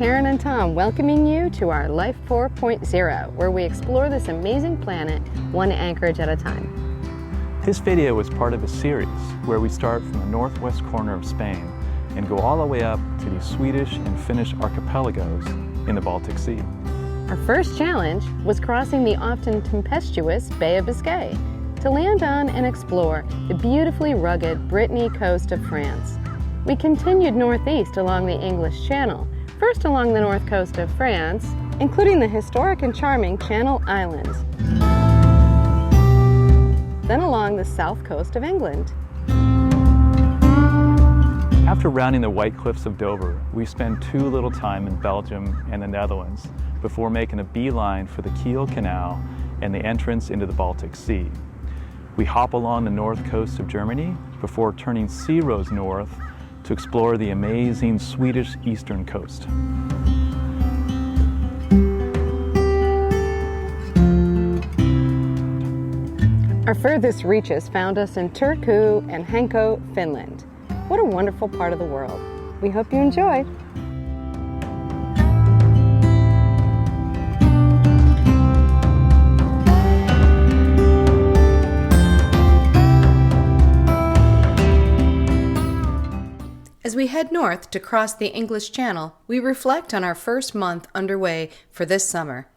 Karen and Tom welcoming you to our Life 4.0, where we explore this amazing planet one anchorage at a time. This video is part of a series where we start from the northwest corner of Spain and go all the way up to the Swedish and Finnish archipelagos in the Baltic Sea. Our first challenge was crossing the often tempestuous Bay of Biscay to land on and explore the beautifully rugged Brittany coast of France. We continued northeast along the English Channel, first along the north coast of France, including the historic and charming Channel Islands, then along the south coast of England. After rounding the white cliffs of Dover, we spend too little time in Belgium and the Netherlands before making a beeline for the Kiel Canal and the entrance into the Baltic Sea. We hop along the north coast of Germany before turning sea roads north to explore the amazing Swedish eastern coast. Our furthest reaches found us in Turku and Hanko, Finland. What a wonderful part of the world. We hope you enjoy. As we head north to cross the English Channel, we reflect on our first month underway for this summer.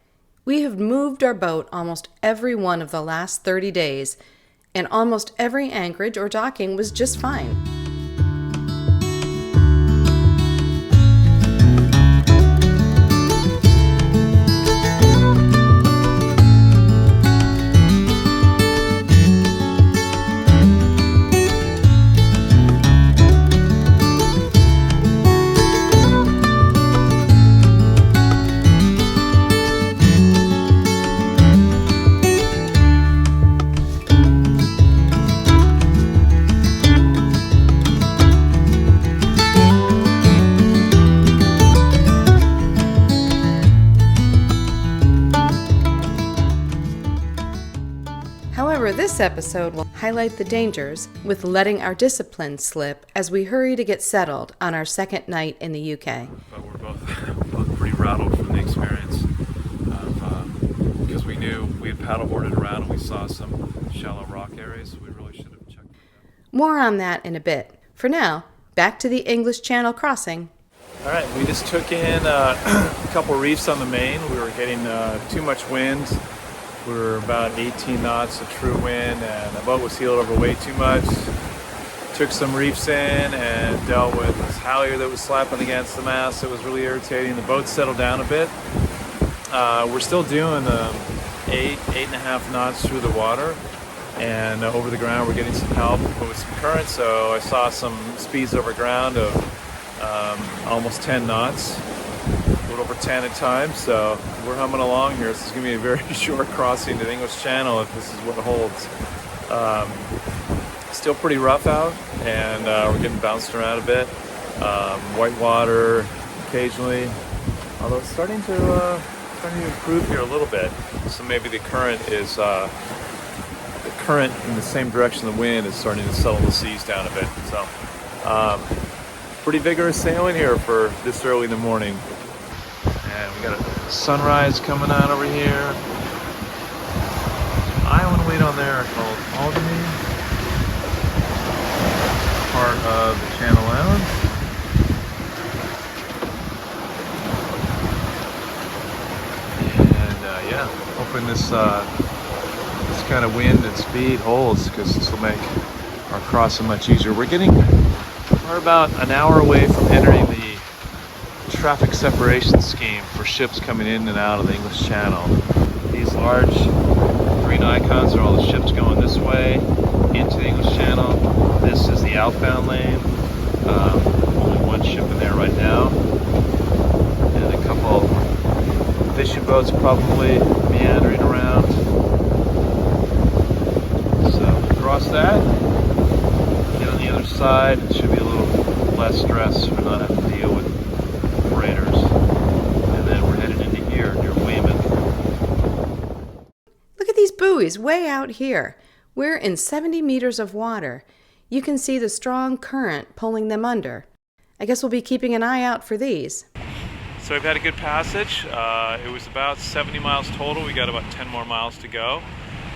We have moved our boat almost every one of the last 30 days, and almost every anchorage or docking was just fine. This episode will highlight the dangers with letting our discipline slip as we hurry to get settled on our second night in the UK. But we're both pretty rattled from the experience because we knew we had paddleboarded around and we saw some shallow rock areas. We really should have checked them out. More on that in a bit. For now, back to the English Channel crossing. All right, we just took in a couple reefs on the main. We were getting too much wind. We were about 18 knots of true wind, and the boat was heeled over way too much. Took some reefs in and dealt with this halyard that was slapping against the mast. It was really irritating. The boat settled down a bit. We're still doing 8.5 knots through the water, and over the ground we're getting some help with some current. So I saw some speeds over ground of almost 10 knots. A little over 10 at times, so we're humming along here. This is going to be a very short crossing to the English Channel if this is what holds. Still pretty rough out, and we're getting bounced around a bit. White water occasionally, although it's starting to improve here a little bit. So maybe the current is the current in the same direction the wind is starting to settle the seas down a bit. So pretty vigorous sailing here for this early in the morning. And we got a sunrise coming on over here. Island way down there called Albany, part of the Channel Islands. And yeah, hoping this kind of wind and speed holds, because this will make our crossing much easier. We're about an hour away from entering the traffic separation scheme for ships coming in and out of the English Channel. These large green icons are all the ships going this way into the English Channel. This is the outbound lane. Only one ship in there right now, and a couple fishing boats probably meandering around. So cross that, get on the other side. It should be a little less stress. We're not having to deal with freighters. And then we're headed into here near Weymouth. Look at these buoys way out here. We're in 70 meters of water. You can see the strong current pulling them under. I guess we'll be keeping an eye out for these. So we've had a good passage. It was about 70 miles total. We got about 10 more miles to go.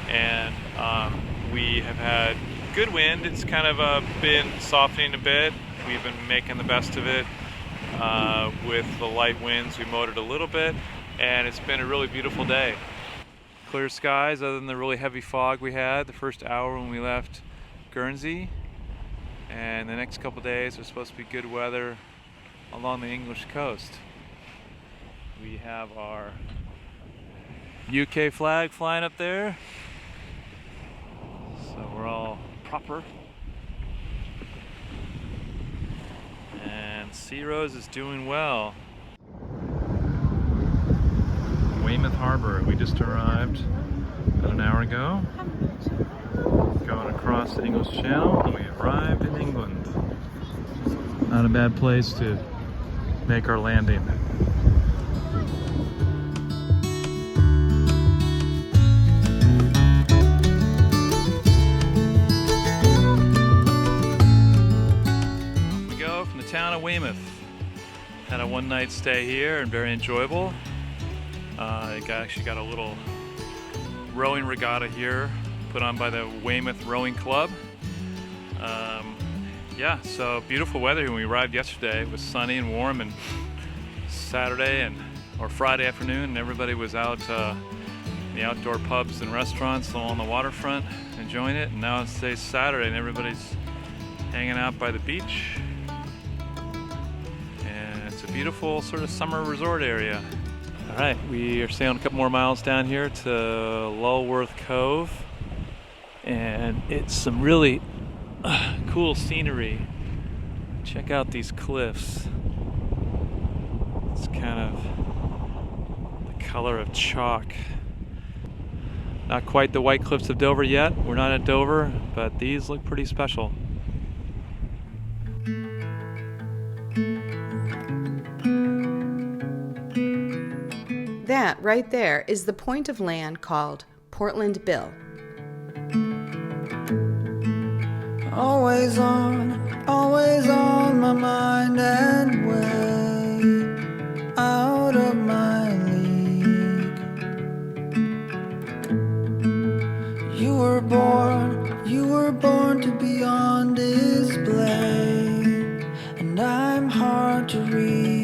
And we have had good wind. It's kind of been softening a bit. We've been making the best of it with the light winds. We motored a little bit, and it's been a really beautiful day. Clear skies other than the really heavy fog we had the first hour when we left Guernsey. And the next couple days are supposed to be good weather along the English coast. We have our UK flag flying up there, so we're all proper. And Sea Rose is doing well. Weymouth Harper, we just arrived about an hour ago. Going across the English Channel, and we arrived in England. Not a bad place to make our landing. From the town of Weymouth. Had a one-night stay here and very enjoyable. Actually got a little rowing regatta here put on by the Weymouth Rowing Club. Yeah, so beautiful weather when we arrived yesterday. It was sunny and warm, and Saturday or Friday afternoon, and everybody was out in the outdoor pubs and restaurants along the waterfront enjoying it. And now it's today's Saturday and everybody's hanging out by the beach. It's a beautiful sort of summer resort area. All right, we are sailing a couple more miles down here to Lullworth Cove, and it's some really cool scenery. Check out these cliffs. It's kind of the color of chalk. Not quite the White Cliffs of Dover yet. We're not at Dover, but these look pretty special. That right there is the point of land called Portland Bill. Always on my mind and way out of my league. You were born to be on display, and I'm hard to read.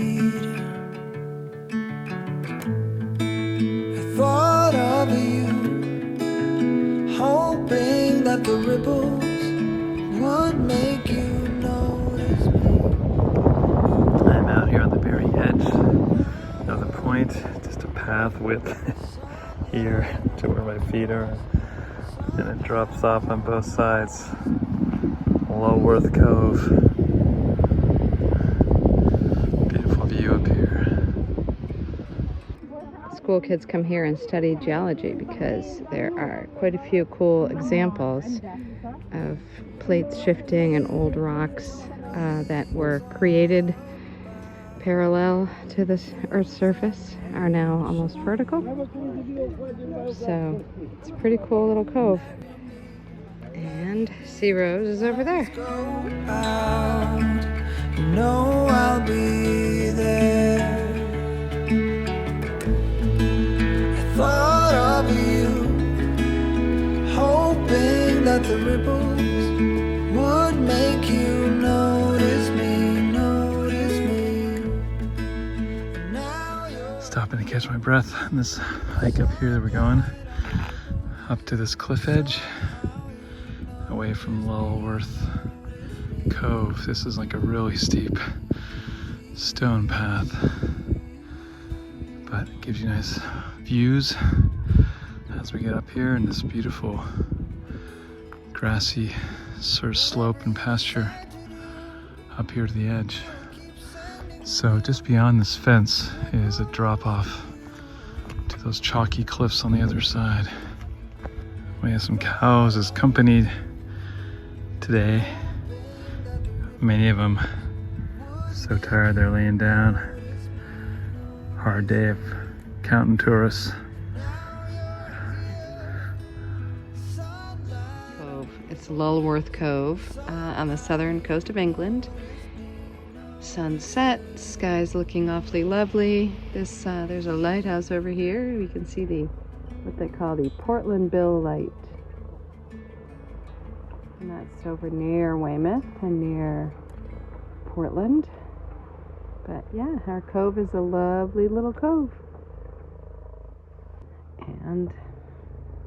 I thought of you, hoping that the ripples would make you notice me. I'm out here on the very edge of the point, just a path width here to where my feet are, and it drops off on both sides. Lullworth Cove. Beautiful view up here. School kids come here and study geology because there are quite a few cool examples of plates shifting and old rocks that were created parallel to the Earth's surface are now almost vertical. So it's a pretty cool little cove. And Sea Rose is over there. Go out, you know I'll be there. I thought of you, hoping that the ripples would make you notice me, notice me. And now you're Stopping to catch my breath on this hike up here that we're going. Up to this cliff edge, away from Lullworth Cove. This is like a really steep stone path, but it gives you nice views as we get up here in this beautiful grassy sort of slope and pasture up here to the edge. So just beyond this fence is a drop off to those chalky cliffs on the other side. We have some cows as company today. Many of them so tired they're laying down. Hard day of counting tourists. It's Lulworth Cove on the southern coast of England. Sunset, sky's looking awfully lovely. There's a lighthouse over here. We can see what they call the Portland Bill Light. And that's over near Weymouth and near Portland. But yeah, our cove is a lovely little cove. And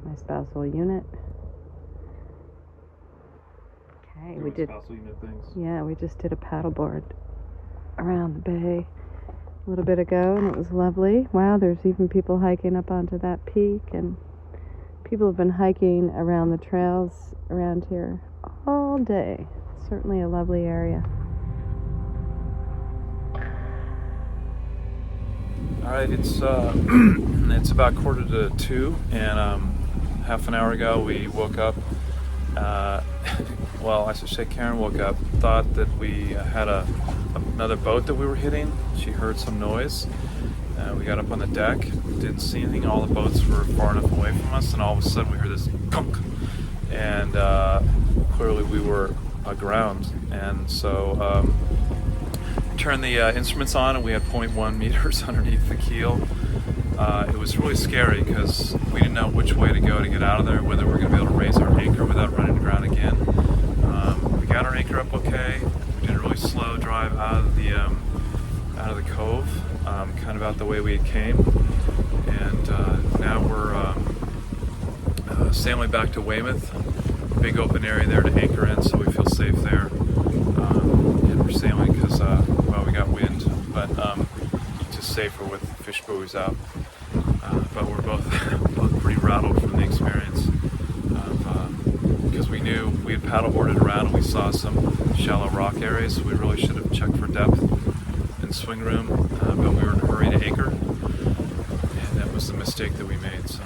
my spousal unit. Okay, we did. Spousal unit things. Yeah, we just did a paddleboard around the bay a little bit ago, and it was lovely. Wow, there's even people hiking up onto that peak, and people have been hiking around the trails around here all day. It's certainly a lovely area. All right, it's it's about 1:45, and half an hour ago we woke up. Well, I should say Karen woke up, thought that we had another boat that we were hitting. She heard some noise. We got up on the deck, didn't see anything. All the boats were far enough away from us, and all of a sudden we heard this punk, and clearly we were aground. And so turned the instruments on, and we had 0.1 meters underneath the keel. It was really scary because we didn't know which way to go to get out of there, whether we were going to be able to raise our anchor without running aground again. We got our anchor up okay. We did a really slow drive out of the cove, kind of out the way we came, and now we're sailing back to Weymouth. Big open area there to anchor in, so we feel safe there. And we're sailing because we got wind, but just safer with fish buoys out. But we're both pretty rattled from the experience because we knew we had paddleboarded around and we saw some shallow rock areas, so we really should have checked for depth and swing room, but we were in a hurry to anchor, and that was the mistake that we made. So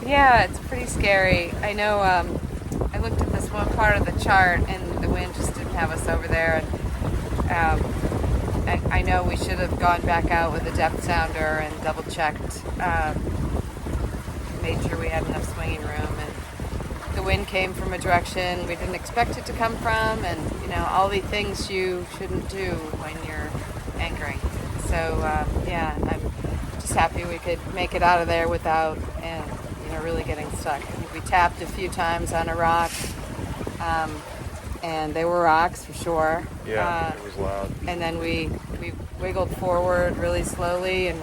Yeah, it's pretty scary. I know I looked at this one part of the chart and the wind just didn't have us over there, and I know we should have gone back out with a depth sounder and double checked, made sure we had enough swinging room, and the wind came from a direction we didn't expect it to come from, and all the things you shouldn't do when you're anchoring. So yeah, I'm just happy we could make it out of there without really getting stuck. We tapped a few times on a rock, and they were rocks for sure. yeah, it was loud. And then we wiggled forward really slowly and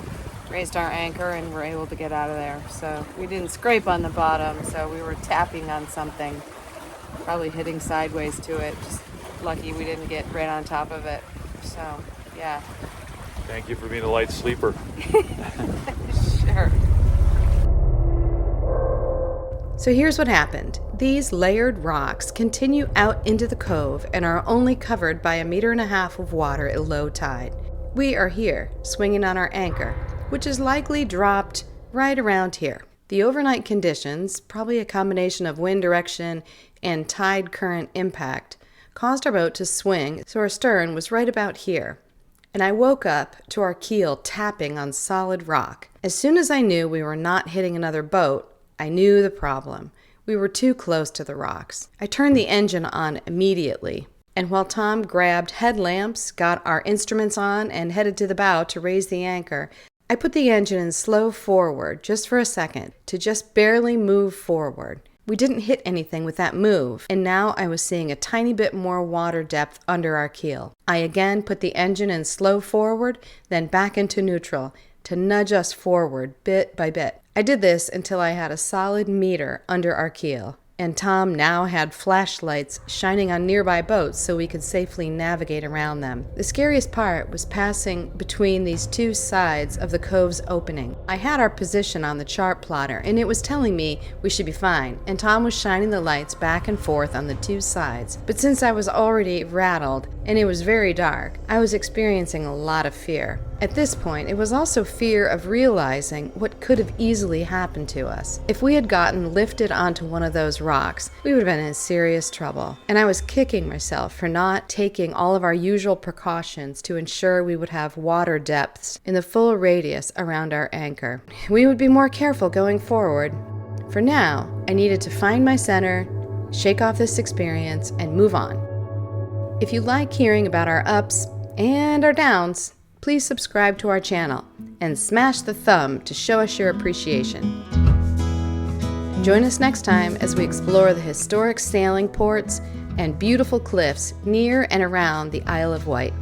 raised our anchor and were able to get out of there. So we didn't scrape on the bottom, so we were tapping on something, probably hitting sideways to it. Just lucky we didn't get right on top of it. So yeah. Thank you for being a light sleeper. Sure. So here's what happened. These layered rocks continue out into the cove and are only covered by 1.5 meters of water at low tide. We are here, swinging on our anchor, which is likely dropped right around here. The overnight conditions, probably a combination of wind direction and tide current impact, caused our boat to swing, so our stern was right about here. And I woke up to our keel tapping on solid rock. As soon as I knew we were not hitting another boat, I knew the problem. We were too close to the rocks. I turned the engine on immediately, and while Tom grabbed headlamps, got our instruments on, and headed to the bow to raise the anchor, I put the engine in slow forward just for a second to just barely move forward. We didn't hit anything with that move, and now I was seeing a tiny bit more water depth under our keel. I again put the engine in slow forward, then back into neutral to nudge us forward bit by bit. I did this until I had a solid meter under our keel, and Tom now had flashlights shining on nearby boats so we could safely navigate around them. The scariest part was passing between these two sides of the cove's opening. I had our position on the chart plotter, and it was telling me we should be fine, and Tom was shining the lights back and forth on the two sides. But since I was already rattled, and it was very dark, I was experiencing a lot of fear. At this point, it was also fear of realizing what could have easily happened to us. If we had gotten lifted onto one of those rocks, we would have been in serious trouble. And I was kicking myself for not taking all of our usual precautions to ensure we would have water depths in the full radius around our anchor. We would be more careful going forward. For now, I needed to find my center, shake off this experience, and move on. If you like hearing about our ups and our downs, please subscribe to our channel and smash the thumb to show us your appreciation. Join us next time as we explore the historic sailing ports and beautiful cliffs near and around the Isle of Wight.